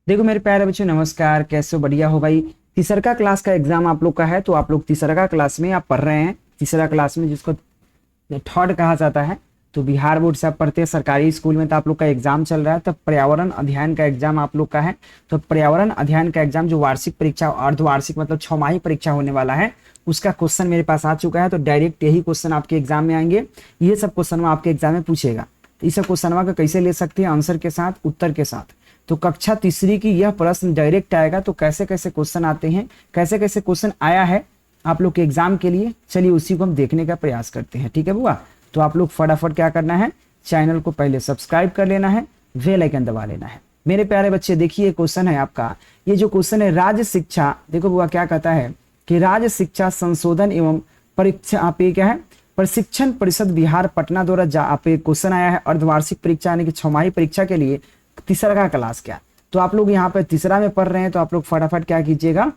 देखो मेरे प्यारे बच्चों, नमस्कार। कैसे हो? बढ़िया हो भाई। तीसरा क्लास का एग्जाम आप लोग का है, तो आप लोग तीसरा क्लास में आप पढ़ रहे हैं। तीसरा क्लास में जिसको थर्ड कहा जाता है, तो बिहार बोर्ड से आप पढ़ते हैं सरकारी स्कूल में। तो आप लोग का एग्जाम चल रहा है, तो पर्यावरण अध्ययन का एग्जाम आप लोग का है। तो पर्यावरण अध्ययन का एग्जाम जो वार्षिक परीक्षा, अर्धवार्षिक मतलब छमाही परीक्षा होने वाला है, उसका क्वेश्चन मेरे पास आ चुका है। तो डायरेक्ट यही क्वेश्चन आपके एग्जाम में आएंगे। ये सब क्वेश्चन आपके एग्जाम में पूछेगा। इस क्वेश्चन का कैसे ले सकते हैं? आंसर के साथ, उत्तर के साथ। तो कक्षा तीसरी की यह प्रश्न डायरेक्ट आएगा। तो कैसे कैसे क्वेश्चन आते हैं, कैसे कैसे क्वेश्चन आया है आप लोग के एग्जाम के लिए, चलिए उसी को हम देखने का प्रयास करते हैं। ठीक है बुआ? तो आप लोग फटाफट क्या करना है, चैनल को पहले सब्सक्राइब कर लेना है, बेल आइकन दबा लेना है। मेरे प्यारे बच्चे देखिए, क्वेश्चन है आपका, ये जो क्वेश्चन है राज्य शिक्षा, देखो बुआ क्या कहता है कि राज्य शिक्षा संशोधन एवं परीक्षा, आप ये क्या है, प्रशिक्षण परिषद बिहार पटना द्वारा आप क्वेश्चन आया है अर्धवार्षिक परीक्षा यानी कि छमाही परीक्षा के लिए तीसरा का क्लास क्या। तो आप लोग यहाँ पे तीसरा में पढ़ रहे हैं, तो आप लोग फटाफट क्या कीजिएगा,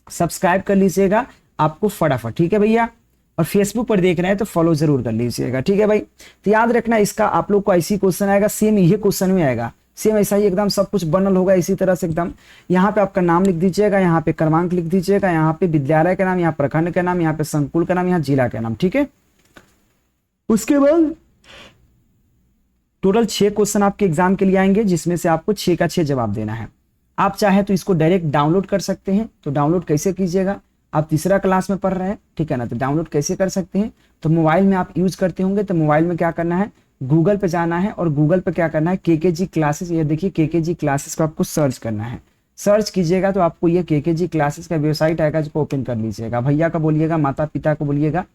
सब्सक्राइब कर लीजिएगा आपको फटाफट। ठीक है भैया? और फेसबुक पर देख रहे हैं तो फॉलो जरूर कर लीजिएगा। ठीक है भाई? तो याद रखना, इसका आप लोग को ऐसी क्वेश्चन आएगा, सेम ये क्वेश्चन में आएगा, सेम ऐसा ही एकदम सब कुछ बनल होगा इसी तरह से एकदम। यहाँ पे आपका नाम लिख दीजिएगा, यहाँ पे क्रमांक लिख दीजिएगा, यहाँ पे विद्यालय का नाम, यहाँ प्रखंड का नाम, यहाँ पे संकुल का नाम, यहाँ जिला का नाम। ठीक है? उसके बाद टोटल 6 क्वेश्चन आपके एग्जाम के लिए आएंगे, जिसमें से आपको 6 का 6 जवाब देना है। आप चाहे तो इसको डायरेक्ट डाउनलोड कर सकते हैं। तो डाउनलोड कैसे कीजिएगा, आप तीसरा क्लास में पढ़ रहे हैं, ठीक है ना? तो डाउनलोड कैसे कर सकते हैं, तो मोबाइल में आप यूज करते होंगे, तो मोबाइल में क्या करना है, गूगल पे जाना है और गूगल पे क्या करना है, केकेजी क्लासेस, ये देखिए केकेजी क्लासेस को आपको सर्च करना है। सर्च कीजिएगा तो आपको ये केकेजी क्लासेस का वेबसाइट आएगा, जिसको ओपन कर लीजिएगा। भैया का बोलिएगा, माता पिता को बोलिएगा,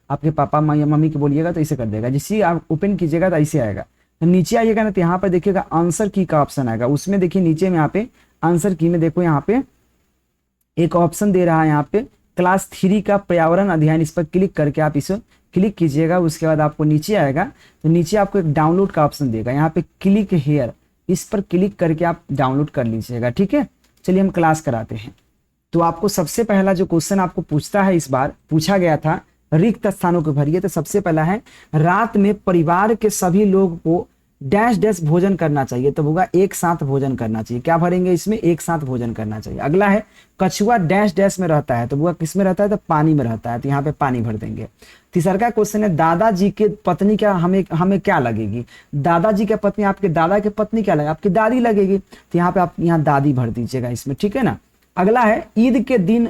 आपके पापा मम्मी को बोलिएगा, तो इसे कर देगा। जिससे आप ओपन कीजिएगा तो ऐसे आएगा। तो नीचे आइएगा ना, तो यहाँ पर देखिएगा आंसर की का ऑप्शन आएगा। उसमें देखिए नीचे में यहाँ पे आंसर की में देखो, यहाँ पे एक ऑप्शन दे रहा है, यहाँ पे क्लास 3 का पर्यावरण अध्ययन, इस पर क्लिक करके आप इसे क्लिक कीजिएगा। उसके बाद आपको नीचे आएगा, तो नीचे आपको एक डाउनलोड का ऑप्शन देगा, यहाँ पे क्लिक हेयर, इस पर क्लिक करके आप डाउनलोड कर लीजिएगा। ठीक है? चलिए हम क्लास कराते हैं। तो आपको सबसे पहला जो क्वेश्चन आपको पूछता है, इस बार पूछा गया था रिक्त स्थानों को भरिए। तो सबसे पहला है, रात में परिवार के सभी लोग को डैश डैश भोजन करना चाहिए। तो होगा एक साथ भोजन करना चाहिए। क्या भरेंगे इसमें? एक साथ भोजन करना चाहिए। अगला है, कछुआ डैश डैश में रहता है। तो वो किस में रहता है? तो पानी में रहता है। तो यहाँ पे पानी भर देंगे। तीसरा का क्वेश्चन है, दादाजी के पत्नी क्या हमें क्या लगेगी? दादाजी के पत्नी, आपके दादा के पत्नी क्या लगेगी? आपकी दादी लगेगी। तो यहाँ पे आप यहाँ दादी भर दीजिएगा इसमें। ठीक है ना? अगला है, ईद के दिन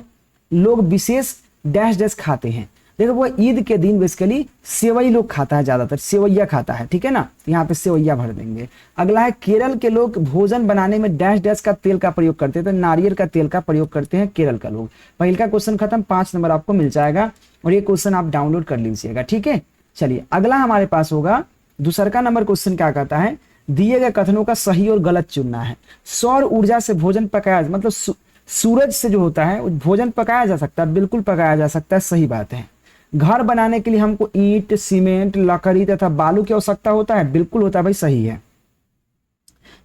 लोग विशेष डैश डैश खाते हैं। देखो वो ईद के दिन बेसिकली सेवई लोग खाता है, ज्यादातर सेवैया खाता है। ठीक है ना? यहाँ पे सेवैया भर देंगे। अगला है, केरल के लोग भोजन बनाने में डैश डैश का तेल का प्रयोग करते हैं। तो नारियल का तेल का प्रयोग करते हैं केरल का लोग। पहले का क्वेश्चन खत्म, 5 नंबर आपको मिल जाएगा और ये क्वेश्चन आप डाउनलोड कर लीजिएगा। ठीक है? चलिए अगला हमारे पास होगा, दूसरा का नंबर क्वेश्चन क्या कहता है, दिए गए कथनों का सही और गलत चुनना है। सौर ऊर्जा से भोजन पकाया, मतलब सूरज से जो होता है भोजन पकाया जा सकता है, बिल्कुल पकाया जा सकता है, सही बात है। घर बनाने के लिए हमको ईंट, सीमेंट, लकड़ी तथा बालू की आवश्यकता होता है, बिल्कुल होता है भाई, सही है।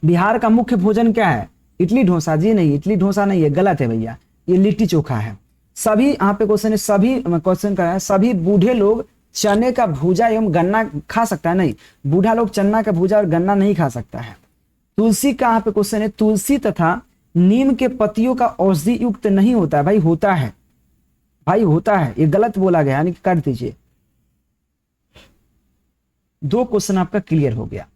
बिहार का मुख्य भोजन क्या है? इडली डोसा। जी नहीं, इडली डोसा नहीं है, गलत है भैया, ये लिट्टी चोखा है। सभी यहाँ पे क्वेश्चन है, सभी क्वेश्चन का है, सभी बूढ़े लोग चने का भूजा एवं गन्ना खा सकता है? नहीं, बूढ़ा लोग चना का भूजा और गन्ना नहीं खा सकता है। तुलसी का यहाँ पे क्वेश्चन है, तुलसी तथा नीम के पत्तियों का औषधि युक्त नहीं होता है। भाई होता है, भाई होता है, ये गलत बोला गया, यानी कि कर दीजिए। 2 क्वेश्चन आपका क्लियर हो गया।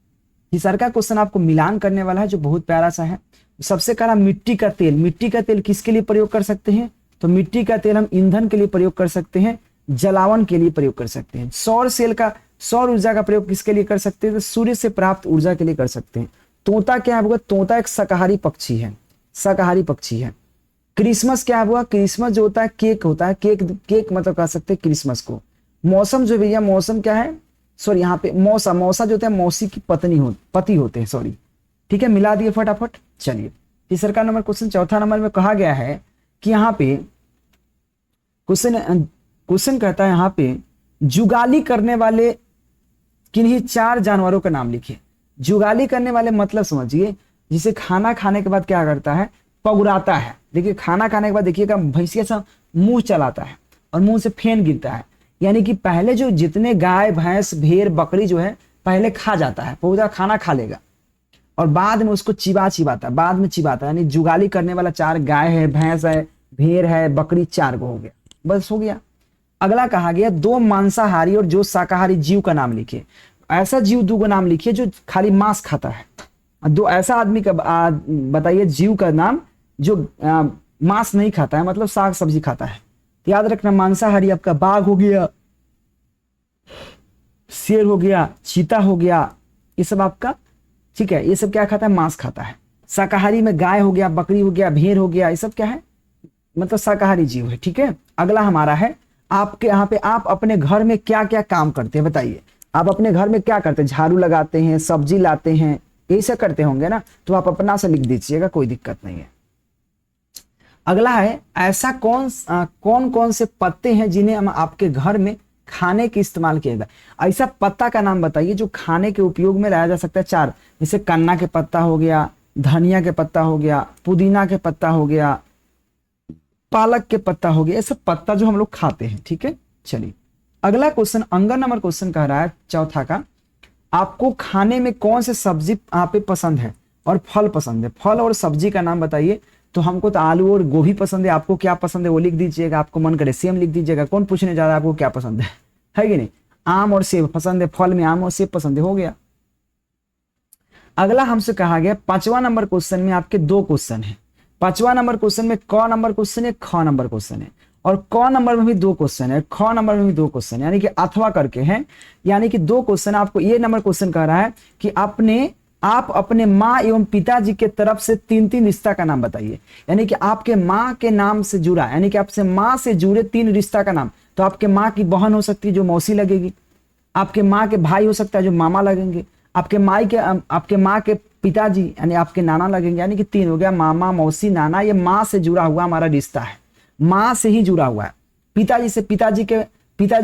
तीसरा का क्वेश्चन आपको मिलान करने वाला है, जो बहुत प्यारा सा है। सबसे पहला, मिट्टी का तेल। मिट्टी का तेल किसके लिए प्रयोग कर सकते हैं? तो मिट्टी का तेल हम ईंधन के लिए प्रयोग कर सकते हैं, जलावन के लिए प्रयोग कर सकते हैं। सौर ऊर्जा का प्रयोग किसके लिए कर सकते हैं? तो सूर्य से प्राप्त ऊर्जा के लिए कर सकते हैं। तोता क्या है? तोता एक शाकाहारी पक्षी है, शाकाहारी पक्षी है। क्रिसमस क्या हुआ? क्रिसमस जो होता है केक होता है, केक मतलब कह सकते हैं क्रिसमस को। मौसम जो भैया, मौसम क्या है? सॉरी यहाँ पे मौसा जो होता है मौसी की पति होते हैं, सॉरी। ठीक है, मिला दिए फटाफट। चलिए तीसरा नंबर क्वेश्चन, चौथा नंबर में कहा गया है कि यहाँ पे क्वेश्चन कहता है, यहाँ पे जुगाली करने वाले किन्हीं 4 जानवरों का नाम लिखिए। जुगाली करने वाले मतलब समझिए, जिसे खाना खाने के बाद क्या करता है? पगुराता है। देखिए खाना खाने के बाद देखिएगा भैंसिया सा मुंह चलाता है और मुंह से फेन गिरता है। यानी कि पहले जो जितने गाय, भैंस, भेड़, बकरी जो है पहले खा जाता है, पूरा खाना खा लेगा। और बाद में उसको चिबाता, बाद में चिबाता, यानी जुगाली करने वाला 4 गाय है, भैंस है, भेड़ है, बकरी 4 गो हो गया, बस हो गया। अगला कहा गया 2 मांसाहारी और जो शाकाहारी जीव का नाम लिखिए। ऐसा जीव 2 को नाम लिखिए जो खाली मांस खाता है। 2 ऐसा आदमी का बताइए जीव का नाम जो मांस नहीं खाता है, मतलब साग सब्जी खाता है। याद रखना, मांसाहारी आपका बाघ हो गया, शेर हो गया, चीता हो गया, ये सब आपका, ठीक है, ये सब क्या खाता है, मांस खाता है। शाकाहारी में गाय हो गया, बकरी हो गया, भेड़ हो गया, ये सब क्या है, मतलब शाकाहारी जीव है। ठीक है, अगला हमारा है आपके यहाँ पे आप अपने घर में क्या क्या काम करते हैं, बताइए। आप अपने घर में क्या करते हैं, झाड़ू लगाते हैं, सब्जी लाते हैं, यही सब करते होंगे ना, तो आप अपना से लिख दीजिएगा, कोई दिक्कत नहीं है। अगला है ऐसा कौन कौन से पत्ते हैं जिन्हें हम आपके घर में खाने के इस्तेमाल किया जाए। ऐसा पत्ता का नाम बताइए जो खाने के उपयोग में लाया जा सकता है। 4, जैसे कन्ना के पत्ता हो गया, धनिया के पत्ता हो गया, पुदीना के पत्ता हो गया, पालक के पत्ता हो गया, ये सब पत्ता जो हम लोग खाते हैं। ठीक है, चलिए अगला क्वेश्चन, अंगर नंबर क्वेश्चन कह रहा है चौथा का, आपको खाने में कौन से सब्जी आप पे पसंद है और फल पसंद है। फल और सब्जी का नाम बताइए। तो हमको तो आलू और गोभी पसंद है, आपको क्या पसंद है वो लिख दीजिएगा, आपको मन करे सेम लिख दीजिएगा, कौन पूछने जा रहा है आपको क्या पसंद है कि नहीं। आम और सेब पसंद है, फल में आम और सेब पसंद है, हो गया। अगला हमसे कहा गया 5वां नंबर क्वेश्चन में आपके 2 क्वेश्चन है। 5वां नंबर क्वेश्चन में क नंबर क्वेश्चन है, ख नंबर क्वेश्चन है, और क नंबर में भी 2 क्वेश्चन है, ख नंबर में भी 2 क्वेश्चन, यानी कि अथवा करके हैं, यानी कि 2 क्वेश्चन। आपको ये नंबर क्वेश्चन कह रहा है कि आप अपने माँ एवं पिताजी के तरफ से 3 रिश्ता का नाम बताइए, यानी कि आपके माँ के नाम से जुड़ा, यानी कि आपसे माँ से जुड़े 3 रिश्ता का नाम। तो आपके माँ की बहन हो सकती है जो मौसी लगेगी, आपके माँ के भाई हो सकता है जो मामा लगेंगे, आपके माँ के पिताजी यानी आपके नाना लगेंगे, यानी कि 3 हो गया, मामा, मौसी, नाना। ये माँ से जुड़ा हुआ हमारा रिश्ता है, माँ से ही जुड़ा हुआ है। पिताजी से पिताजी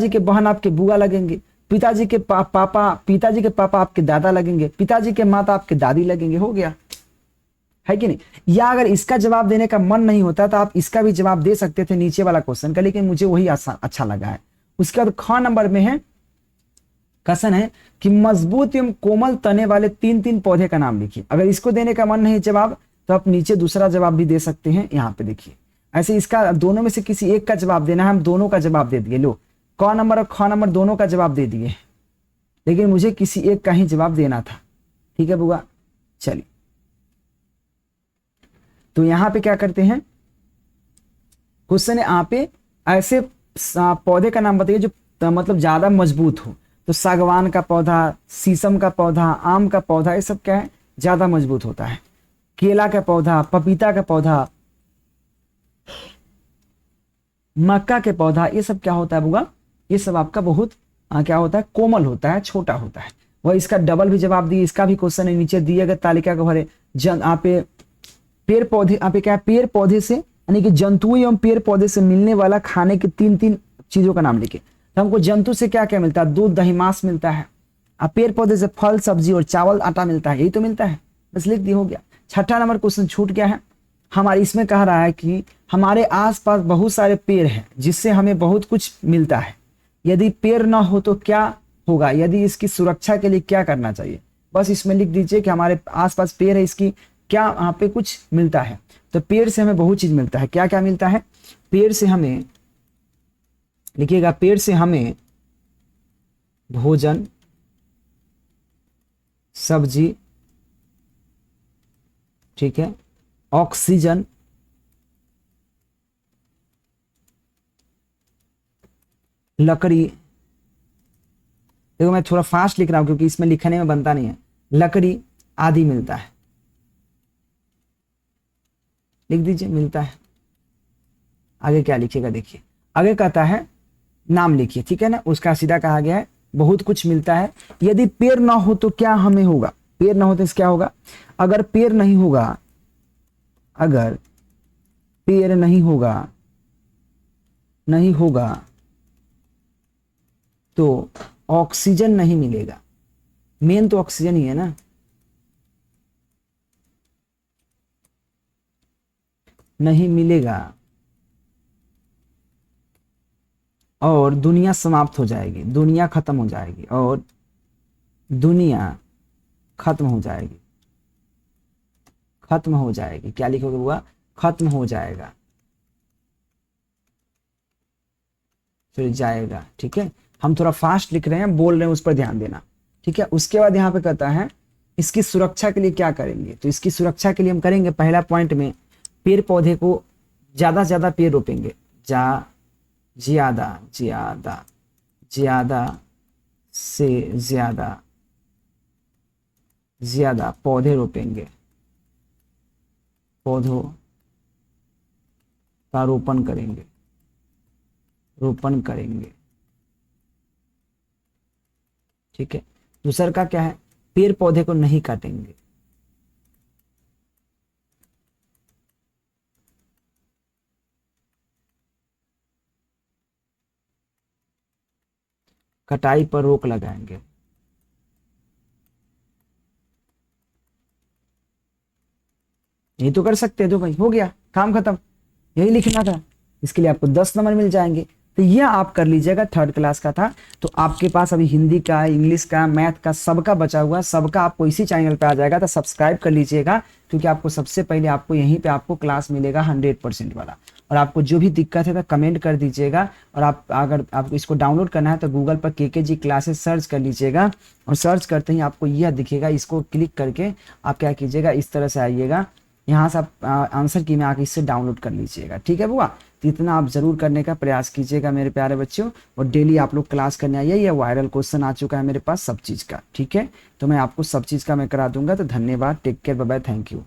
के बहन आपके बुआ लगेंगे, पिताजी के पापा आपके दादा लगेंगे, पिताजी के माता आपके दादी लगेंगे, हो गया है कि नहीं। या अगर इसका जवाब देने का मन नहीं होता तो आप इसका भी जवाब दे सकते थे नीचे वाला क्वेश्चन का, लेकिन मुझे वही अच्छा लगा है। उसके बाद ख नंबर में है कथन है कि मजबूत एवं कोमल तने वाले 3 पौधे का नाम लिखिए। अगर इसको देने का मन नहीं जवाब तो आप नीचे दूसरा जवाब भी दे सकते हैं। यहाँ पे देखिए, ऐसे इसका दोनों में से किसी एक का जवाब देना है, हम दोनों का जवाब दे दिए। लो, क नंबर और ख नंबर दोनों का जवाब दे दिए, लेकिन मुझे किसी एक का ही जवाब देना था। ठीक है बुआ, चलिए तो यहाँ पे क्या करते हैं, क्वेश्चन है आप ऐसे पौधे का नाम बताइए जो मतलब ज्यादा मजबूत हो। तो सागवान का पौधा, शीशम का पौधा, आम का पौधा, ये सब क्या है, ज्यादा मजबूत होता है। केला का पौधा, पपीता का पौधा, मक्का के पौधा, ये सब क्या होता है बुआ, ये सब आपका बहुत क्या होता है, कोमल होता है, छोटा होता है। वह इसका डबल भी जवाब दिए, इसका भी क्वेश्चन है नीचे दिए गए तालिका को भरे। आप पेड़ पौधे, आप क्या है, पेड़ पौधे से यानी कि जंतु एवं पेड़ पौधे से मिलने वाला खाने के 3 चीजों का नाम लिखे। तो हमको जंतु से क्या क्या मिलता है, दूध, दही, मांस मिलता है। अब पेड़ पौधे से फल, सब्जी और चावल, आटा मिलता है, यही तो मिलता है, बस लिख दिया, हो गया। 6ठा नंबर क्वेश्चन छूट गया है हमारे, इसमें कह रहा है कि हमारे आसपास बहुत सारे पेड़ हैं जिससे हमें बहुत कुछ मिलता है, यदि पेड़ ना हो तो क्या होगा, यदि इसकी सुरक्षा के लिए क्या करना चाहिए। बस इसमें लिख दीजिए कि हमारे आसपास पेड़ है, इसकी क्या यहाँ पे कुछ मिलता है। तो पेड़ से हमें बहुत चीज मिलता है, क्या क्या मिलता है, पेड़ से हमें लिखिएगा, पेड़ से हमें भोजन, सब्जी, ठीक है, ऑक्सीजन, लकड़ी, देखो मैं थोड़ा फास्ट लिख रहा हूं क्योंकि इसमें लिखने में बनता नहीं है, लकड़ी आदि मिलता है, लिख दीजिए, मिलता है। आगे क्या लिखिएगा, देखिए आगे कहता है नाम लिखिए, ठीक है ना, उसका सीधा कहा गया है बहुत कुछ मिलता है। यदि पेड़ ना हो तो क्या हमें होगा, पेड़ ना हो तो क्या होगा, अगर पेड़ नहीं होगा, अगर पेड़ नहीं होगा तो ऑक्सीजन नहीं मिलेगा। मेन तो ऑक्सीजन ही है ना, नहीं मिलेगा और दुनिया समाप्त हो जाएगी, दुनिया खत्म हो जाएगी और दुनिया खत्म हो जाएगी। खत्म हो जाएगी। क्या लिखोगे बुआ? खत्म हो जाएगा, फिर जाएगा। ठीक है, हम थोड़ा फास्ट लिख रहे हैं, बोल रहे हैं, उस पर ध्यान देना। ठीक है, उसके बाद यहाँ पे कहता है इसकी सुरक्षा के लिए क्या करेंगे। तो इसकी सुरक्षा के लिए हम करेंगे पहला पॉइंट में पेड़ पौधे को ज्यादा से ज्यादा पेड़ रोपेंगे। ज्यादा ज्यादा ज्यादा से ज्यादा पौधे रोपेंगे, पौधों का रोपण करेंगे, रोपण करेंगे। ठीक है, दूसरा का क्या है? पेड़ पौधे को नहीं काटेंगे। कटाई पर रोक लगाएंगे। यही तो कर सकते हैं। तो भाई हो गया, काम खत्म, यही लिखना था। इसके लिए आपको 10 नंबर मिल जाएंगे। तो यह आप कर लीजिएगा, थर्ड क्लास का था। तो आपके पास अभी हिंदी का, इंग्लिश का, मैथ का सबका बचा हुआ, सबका आपको इसी चैनल पे आ जाएगा। तो सब्सक्राइब कर लीजिएगा, क्योंकि आपको सबसे पहले आपको यहीं पे आपको क्लास मिलेगा 100% वाला। और आपको जो भी दिक्कत है तो कमेंट कर दीजिएगा। और आप अगर आपको इसको डाउनलोड करना है तो गूगल पर KKG क्लासेस सर्च कर लीजिएगा, और सर्च करते ही आपको यह दिखेगा। इसको क्लिक करके आप क्या कीजिएगा, इस तरह से आइएगा, यहाँ से आप आंसर की में आके इससे डाउनलोड कर लीजिएगा। ठीक है बुआ, तो इतना आप जरूर करने का प्रयास कीजिएगा मेरे प्यारे बच्चों। और डेली आप लोग क्लास करने आइए। ये वायरल क्वेश्चन आ चुका है मेरे पास सब चीज़ का। ठीक है, तो मैं आपको सब चीज़ का मैं करा दूंगा। तो धन्यवाद, take care, bye bye, thank you.